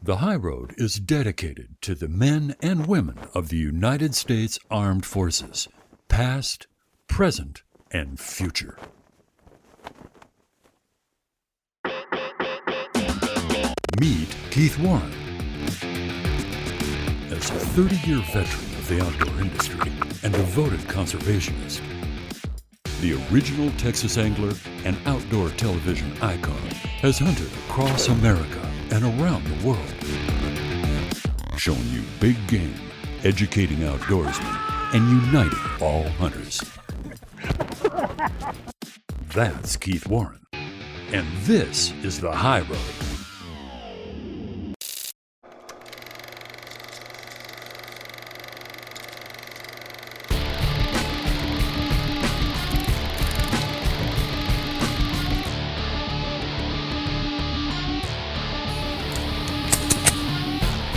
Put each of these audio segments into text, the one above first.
The High Road is dedicated to the men and women of the United States Armed Forces, past, present, and future. Meet Keith Warren. As a 30-year veteran of the outdoor industry and devoted conservationist, the original Texas angler and outdoor television icon has hunted across America and around the world, showing you big game, educating outdoorsmen, and uniting all hunters. That's Keith Warren, and this is the High Road.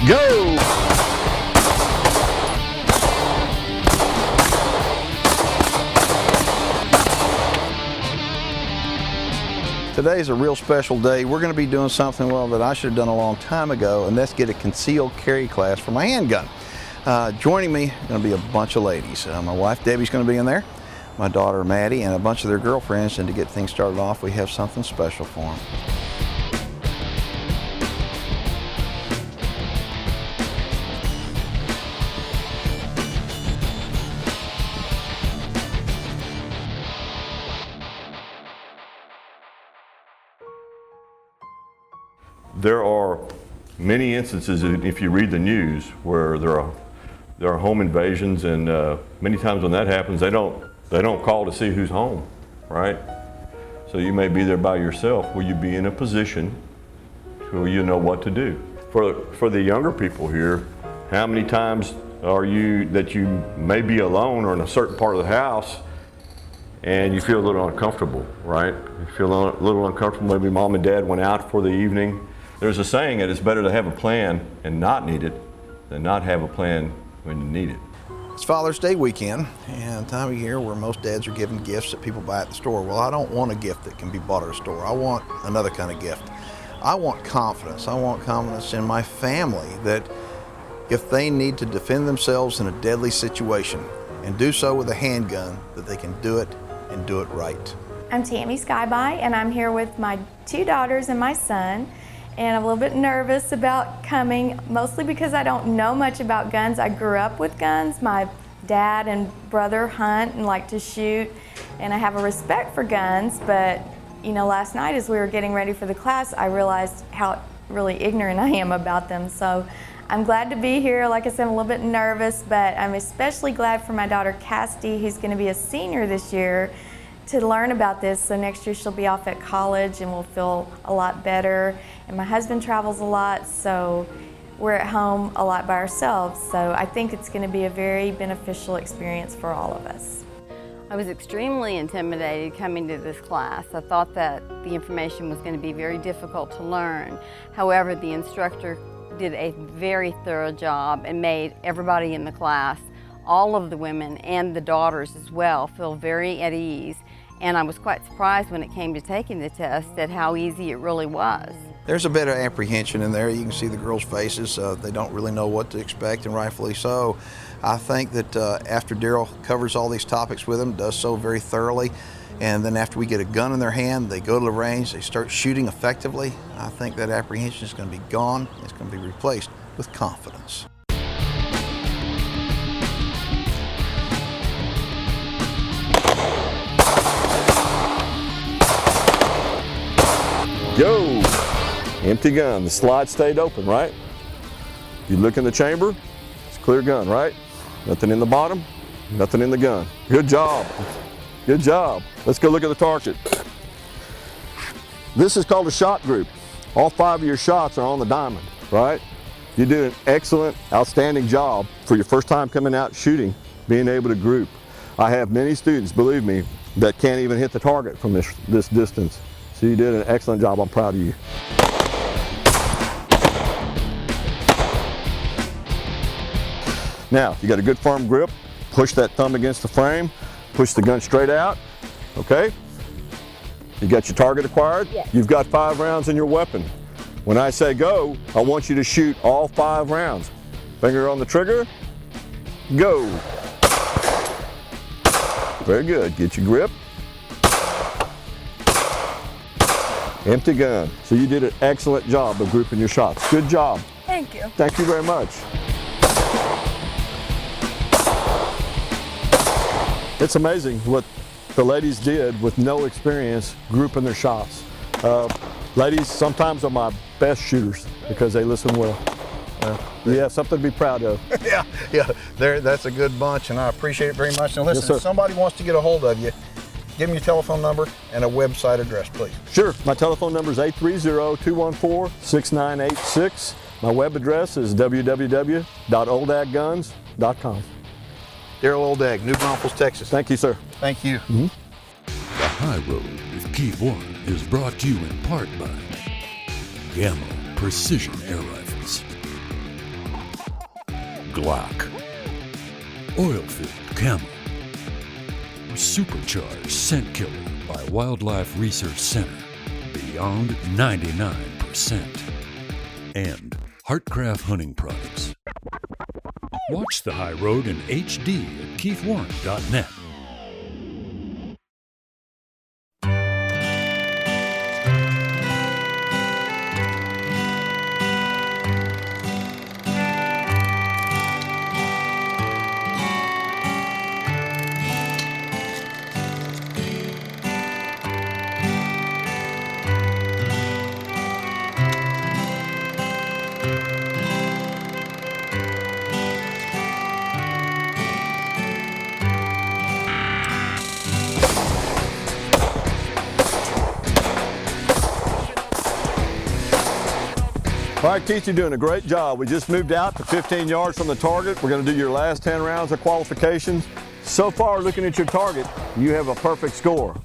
Go! Today's a real special day. We're going to be doing something, well, that I should have done a long time ago, and that's get a concealed carry class for my handgun. Joining me are going to be a bunch of ladies. My wife Debbie's going to be in there, my daughter Maddie, and a bunch of their girlfriends, and to get things started off, we have something special for them. There are many instances, if you read the news, where there are home invasions, and many times when that happens, they don't call to see who's home, right? So you may be there by yourself. Will you be in a position where you know what to do? For the younger people here, how many times are you that you may be alone or in a certain part of the house and you feel a little uncomfortable, right? You feel a little uncomfortable. Maybe mom and dad went out for the evening. There's a saying that it's better to have a plan and not need it than not have a plan when you need it. It's Father's Day weekend, and time of year where most dads are giving gifts that people buy at the store. Well, I don't want a gift that can be bought at a store. I want another kind of gift. I want confidence. I want confidence in my family that if they need to defend themselves in a deadly situation and do so with a handgun, that they can do it and do it right. I'm Tammy Skyby, and I'm here with my two daughters and my son. And I'm a little bit nervous about coming, mostly because I don't know much about guns. I grew up with guns. My dad and brother hunt and like to shoot, and I have a respect for guns, but you know, last night as we were getting ready for the class, I realized how really ignorant I am about them. So I'm glad to be here. Like I said, I'm a little bit nervous, but I'm especially glad for my daughter Cassidy, who's going to be a senior this year, to learn about this. So next year she'll be off at college and we'll feel a lot better. And my husband travels a lot, so we're at home a lot by ourselves. So I think it's going to be a very beneficial experience for all of us. I was extremely intimidated coming to this class. I thought that the information was going to be very difficult to learn. However, the instructor did a very thorough job and made everybody in the class, all of the women and the daughters as well, feel very at ease. And I was quite surprised when it came to taking the test at how easy it really was. There's a bit of apprehension in there. You can see the girls' faces. They don't really know what to expect, and rightfully so. I think that after Daryl covers all these topics with them, does so very thoroughly, and then after we get a gun in their hand, they go to the range, they start shooting effectively, I think that apprehension is going to be gone. It's going to be replaced with confidence. Go! Empty gun. The slide stayed open, right? You look in the chamber, it's a clear gun, right? Nothing in the bottom, nothing in the gun. Good job. Good job. Let's go look at the target. This is called a shot group. All 5 of your shots are on the diamond, right? You did an excellent, outstanding job for your first time coming out shooting, being able to group. I have many students, believe me, that can't even hit the target from this distance. So you did an excellent job. I'm proud of you. Now, you got a good firm grip. Push that thumb against the frame. Push the gun straight out. Okay? You got your target acquired? Yes. You've got 5 rounds in your weapon. When I say go, I want you to shoot all 5 rounds. Finger on the trigger, go. Very good, get your grip. Empty gun. So you did an excellent job of grouping your shots. Good job. Thank you. Thank you very much. It's amazing what the ladies did with no experience grouping their shots. Ladies sometimes are my best shooters because they listen well. You have something to be proud of. yeah, that's a good bunch, and I appreciate it very much. Now listen, Yes, sir. if somebody wants to get a hold of you, give them your telephone number and a website address, please. Sure, my telephone number is 830-214-6986. My web address is www.oldagguns.com. Daryl Oldag, New Braunfels, Texas. Thank you, sir. Thank you. The High Road with Keith Warren is brought to you in part by Gamo Precision Air Rifles, Glock, Oil-Filled Camo, Supercharged Scent Killer by Wildlife Research Center, Beyond 99%, and Heartcraft Hunting Products. Watch The High Road in HD at keithwarren.net. All right, Keith, you're doing a great job. We just moved out to 15 yards from the target. We're going to do your last 10 rounds of qualifications. So far, looking at your target, you have a perfect score.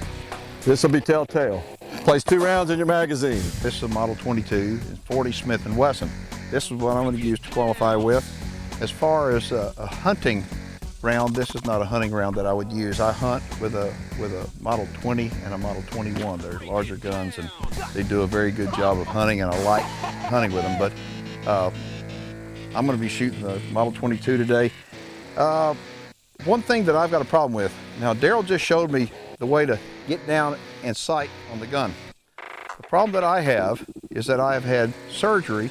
This will be telltale. Place 2 rounds in your magazine. This is a Model 22, it's 40 Smith & Wesson. This is what I'm going to use to qualify with. As far as a hunting round, this is not a hunting round that I would use. I hunt with a Model 20 and a Model 21. They're larger guns and they do a very good job of hunting, and I like hunting with them. But I'm going to be shooting the Model 22 today. One thing that I've got a problem with, now Daryl just showed me the way to get down and sight on the gun. The problem that I have is that I have had surgery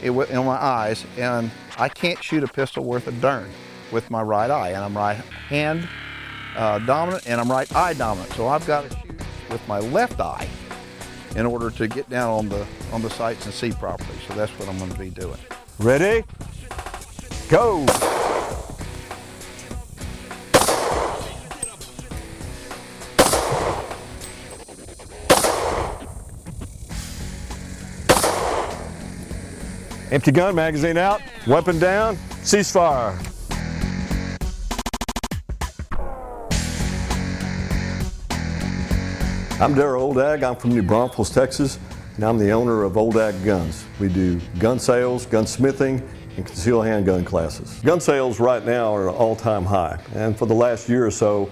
in my eyes, and I can't shoot a pistol worth a darn with my right eye, and I'm right hand dominant and I'm right eye dominant. So I've got to shoot with my left eye in order to get down on the sights and see properly. So that's what I'm going to be doing. Ready? Go! Empty gun, magazine out, weapon down, ceasefire. I'm Daryl Oldag. I'm from New Braunfels, Texas, and I'm the owner of Oldag Guns. We do gun sales, gunsmithing, and concealed handgun classes. Gun sales right now are at an all-time high, and for the last year or so,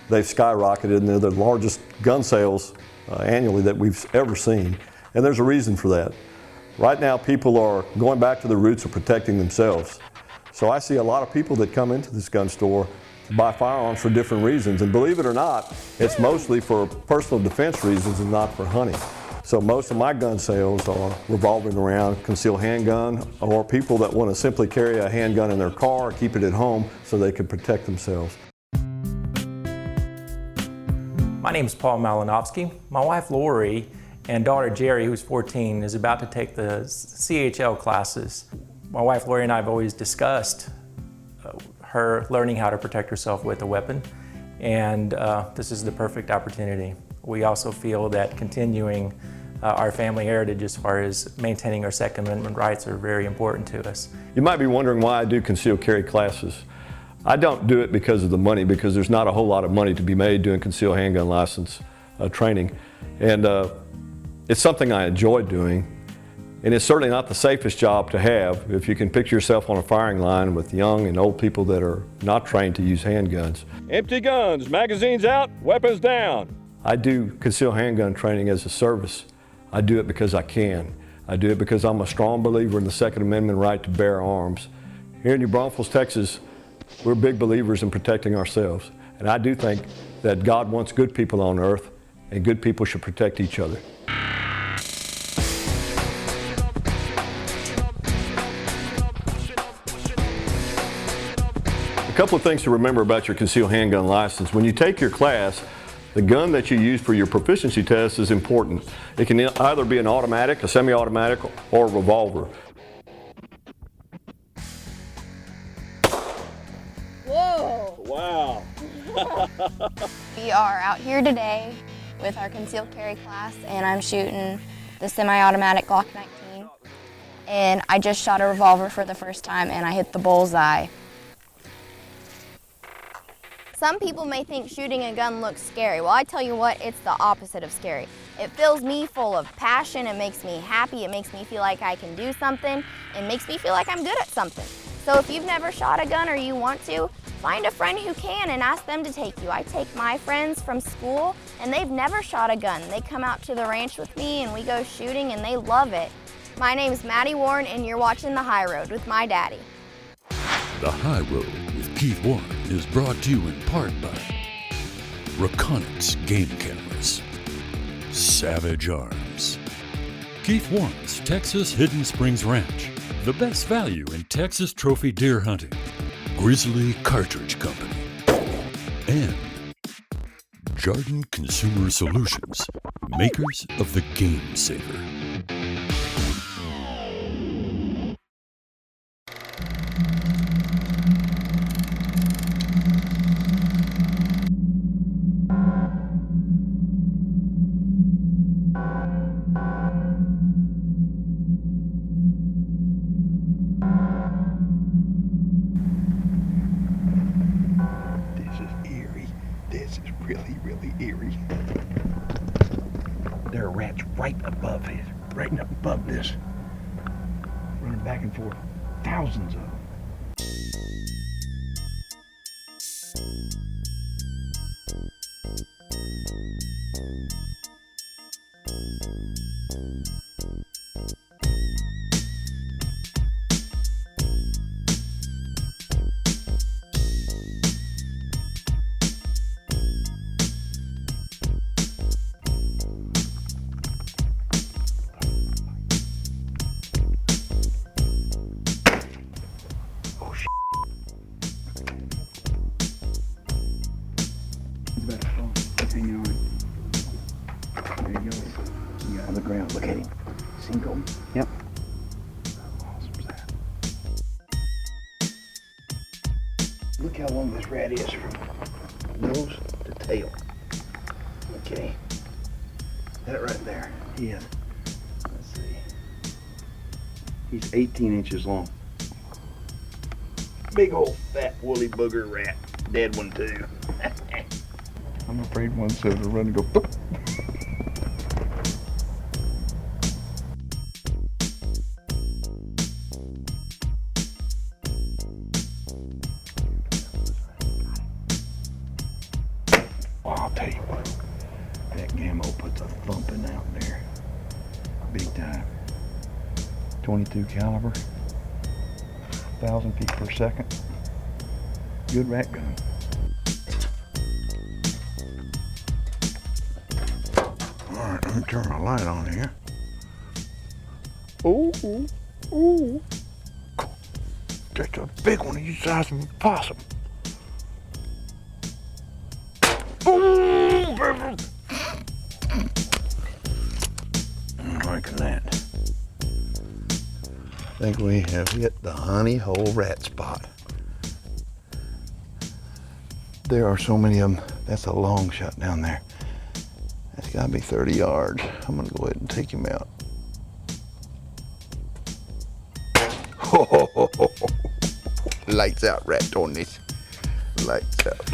they've skyrocketed, and they're the largest gun sales annually that we've ever seen, and there's a reason for that. Right now, people are going back to the roots of protecting themselves. So I see a lot of people that come into this gun store to buy firearms for different reasons, and believe it or not, it's mostly for personal defense reasons and not for hunting. So most of my gun sales are revolving around concealed handgun, or people that want to simply carry a handgun in their car or keep it at home so they can protect themselves. My name is Paul Malinowski. My wife Lori and daughter Jerry, who's 14, is about to take the CHL classes. My wife Lori and I have always discussed her learning how to protect herself with a weapon, and this is the perfect opportunity. We also feel that continuing our family heritage as far as maintaining our Second Amendment rights are very important to us. You might be wondering why I do concealed carry classes. I don't do it because of the money, because there's not a whole lot of money to be made doing concealed handgun license training. And it's something I enjoy doing, and it's certainly not the safest job to have if you can picture yourself on a firing line with young and old people that are not trained to use handguns. Empty guns, magazines out, weapons down. I do concealed handgun training as a service. I do it because I can. I do it because I'm a strong believer in the Second Amendment right to bear arms. Here in New Braunfels, Texas, we're big believers in protecting ourselves. And I do think that God wants good people on earth, and good people should protect each other. A couple of things to remember about your concealed handgun license. When you take your class, the gun that you use for your proficiency test is important. It can either be an automatic, a semi-automatic, or a revolver. Whoa! Wow! We are out here today with our concealed carry class, and I'm shooting the semi-automatic Glock 19. And I just shot a revolver for the first time, and I hit the bullseye. Some people may think shooting a gun looks scary. Well, I tell you what, it's the opposite of scary. It fills me full of passion, it makes me happy, it makes me feel like I can do something, it makes me feel like I'm good at something. So if you've never shot a gun or you want to, find a friend who can and ask them to take you. I take my friends from school and they've never shot a gun. They come out to the ranch with me and we go shooting and they love it. My name is Maddie Warren and you're watching The High Road with my daddy. The High Road with Keith Warren is brought to you in part by Reconyx Game Cameras, Savage Arms, Keith Warren's Texas Hidden Springs Ranch, the best value in Texas trophy deer hunting, Grizzly Cartridge Company, and Jarden Consumer Solutions, makers of the Game Saver. Really eerie. There are rats right above it, right above this, running back and forth, thousands of them. Hang on. There you go. You got on the ground. Look at him. Single. Yep. How awesome is that? Look how long this rat is from nose to tail. Okay. That right there. He is. Let's see. He's 18 inches long. Big old fat woolly booger rat. Dead one too. I'm afraid one said to run and go boop. Oh, I'll tell you what, that Gamo puts a thumping out there. Big time. 22 caliber, 1,000 feet per second. Good rat gun. All right, let me turn my light on here. Ooh, ooh, ooh. That's a big one, the size of a possum. Ooh, baby. I'm liking that. I think we have hit the honey hole rat spot. There are so many of them. That's a long shot down there. That's gotta be 30 yards. I'm gonna go ahead and take him out. Lights out, rat tornies. Lights out.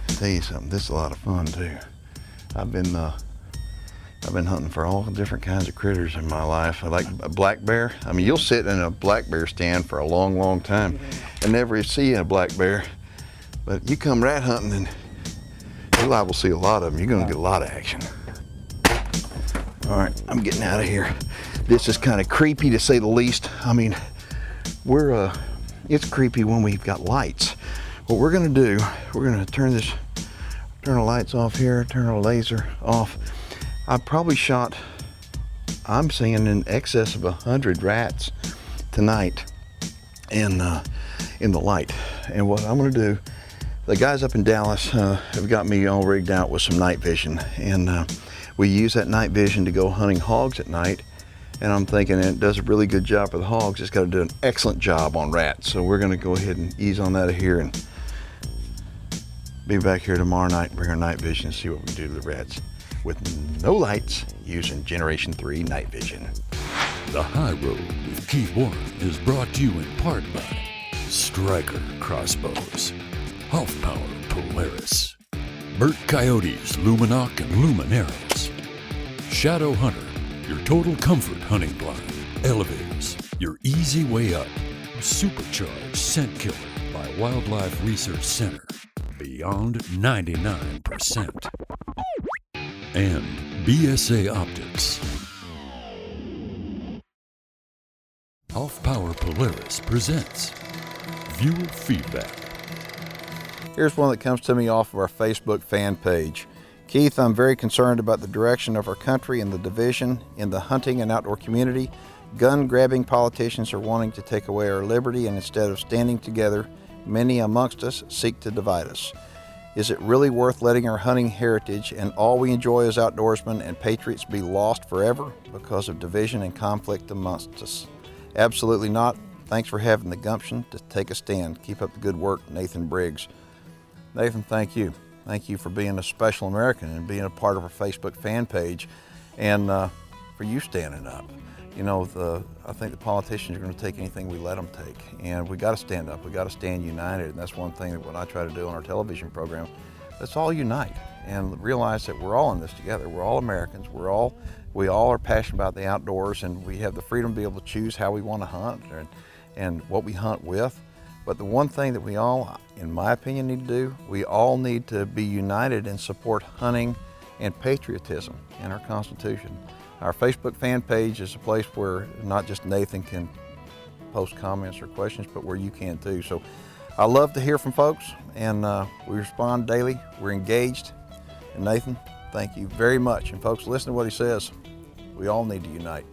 Tell you something, this is a lot of fun too. I've been hunting for all different kinds of critters in my life. I like a black bear. I mean, you'll sit in a black bear stand for a long, long time and never see a black bear. But you come rat hunting and you're liable to see a lot of them. You're gonna get a lot of action. All right, I'm getting out of here. This is kind of creepy to say the least. I mean, it's creepy when we've got lights. What we're gonna do, we're gonna turn the lights off here, turn our laser off. I probably shot, I'm seeing in excess of 100 rats tonight in the light. And what I'm gonna do, the guys up in Dallas have got me all rigged out with some night vision, and we use that night vision to go hunting hogs at night. And I'm thinking it does a really good job for the hogs. It's got to do an excellent job on rats. So we're going to go ahead and ease on that here and be back here tomorrow night and bring our night vision and see what we can do to the rats with no lights using Generation 3 night vision. The High Road with Keith Warren is brought to you in part by Striker Crossbows, Half Power Polaris, Burt Coyotes Luminoc and Lumineros, Shadow Hunter, your total comfort hunting blind, Elevators, your easy way up, Supercharged Scent Killer by Wildlife Research Center, beyond 99%, and BSA Optics. Half Power Polaris presents Viewer Feedback. Here's one that comes to me off of our Facebook fan page. Keith, I'm very concerned about the direction of our country and the division in the hunting and outdoor community. Gun-grabbing politicians are wanting to take away our liberty, and instead of standing together, many amongst us seek to divide us. Is it really worth letting our hunting heritage and all we enjoy as outdoorsmen and patriots be lost forever because of division and conflict amongst us? Absolutely not. Thanks for having the gumption to take a stand. Keep up the good work, Nathan Briggs. Nathan, thank you. Thank you for being a special American and being a part of our Facebook fan page, and for you standing up. You know, I think the politicians are going to take anything we let them take, and we got to stand up. We got to stand united, and that's one thing that what I try to do on our television program. Let's all unite and realize that we're all in this together. We're all Americans. We all are passionate about the outdoors, and we have the freedom to be able to choose how we want to hunt and what we hunt with. But the one thing that we all, in my opinion, need to do, we all need to be united and support hunting and patriotism in our Constitution. Our Facebook fan page is a place where not just Nathan can post comments or questions, but where you can too. So I love to hear from folks, and we respond daily. We're engaged. And Nathan, thank you very much. And folks, listen to what he says. We all need to unite.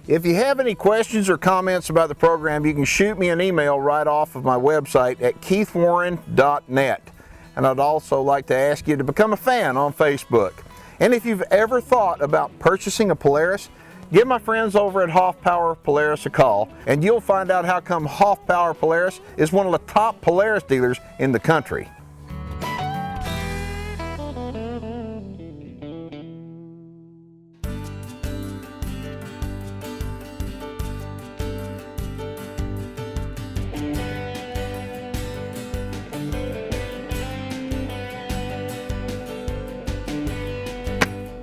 If you have any questions or comments about the program, you can shoot me an email right off of my website at keithwarren.net. And I'd also like to ask you to become a fan on Facebook. And if you've ever thought about purchasing a Polaris, give my friends over at Half Power Polaris a call, and you'll find out how come Half Power Polaris is one of the top Polaris dealers in the country.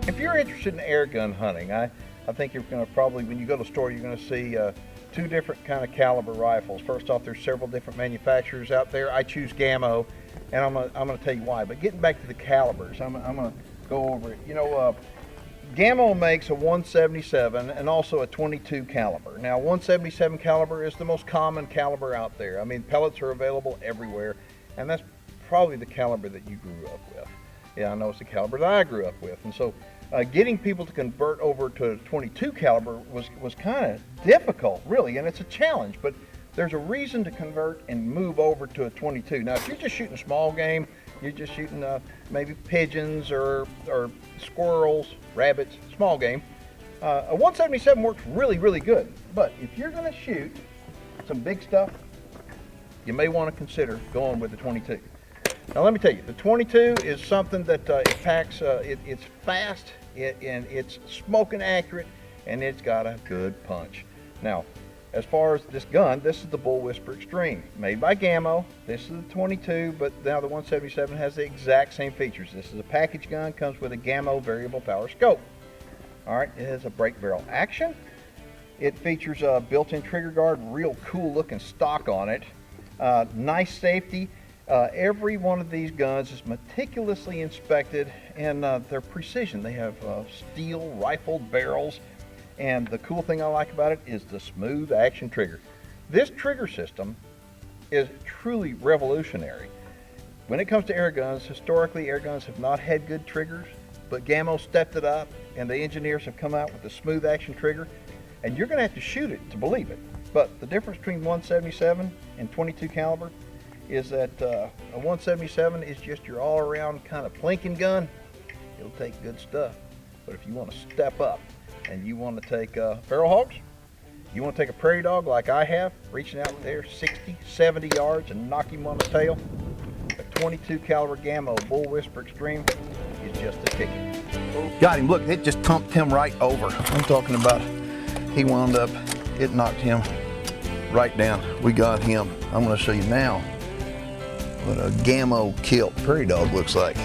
If you're interested in air gun hunting, I think you're going to probably, when you go to the store, you're going to see two different kind of caliber rifles. First off, there's several different manufacturers out there. I choose Gamo, and I'm going to tell you why. But getting back to the calibers, I'm going to go over it. You know, Gamo makes a 177 and also a 22 caliber. Now, 177 caliber is the most common caliber out there. I mean, pellets are available everywhere, and that's probably the caliber that you grew up with. Yeah, I know it's the caliber that I grew up with, and so getting people to convert over to 22 caliber was kind of difficult, really, and it's a challenge, but there's a reason to convert and move over to a 22. Now, if you're just shooting small game, you're just shooting maybe pigeons or squirrels, rabbits, small game, a 177 works really, really good. But if you're going to shoot some big stuff, you may want to consider going with the 22. Now let me tell you, the 22 is something that it packs, it's fast, and it's smoking accurate, and it's got a good punch. Now, as far as this gun, this is the Bull Whisper Extreme, made by Gamo. This is the 22, but now the 177 has the exact same features. This is a package gun, comes with a Gamo variable power scope. All right, it has a break barrel action. It features a built-in trigger guard, real cool looking stock on it. Nice safety. Every one of these guns is meticulously inspected, and they're precision. They have steel rifled barrels, and the cool thing I like about it is the smooth action trigger. This trigger system is truly revolutionary. When it comes to air guns, historically air guns have not had good triggers, but Gamo stepped it up, and the engineers have come out with the smooth action trigger, and you're going to have to shoot it to believe it. But the difference between 177 and 22 caliber is that a 177 is just your all-around kind of plinking gun. It'll take good stuff. But if you want to step up and you want to take feral hogs, you want to take a prairie dog like I have, reaching out there 60, 70 yards and knock him on the tail, a 22 caliber Gamo Bull Whisper Extreme is just a ticket. Got him, look, it just thumped him right over. I'm talking about, he wound up, it knocked him right down. We got him. I'm gonna show you now what a Gamo kilt prairie dog looks like.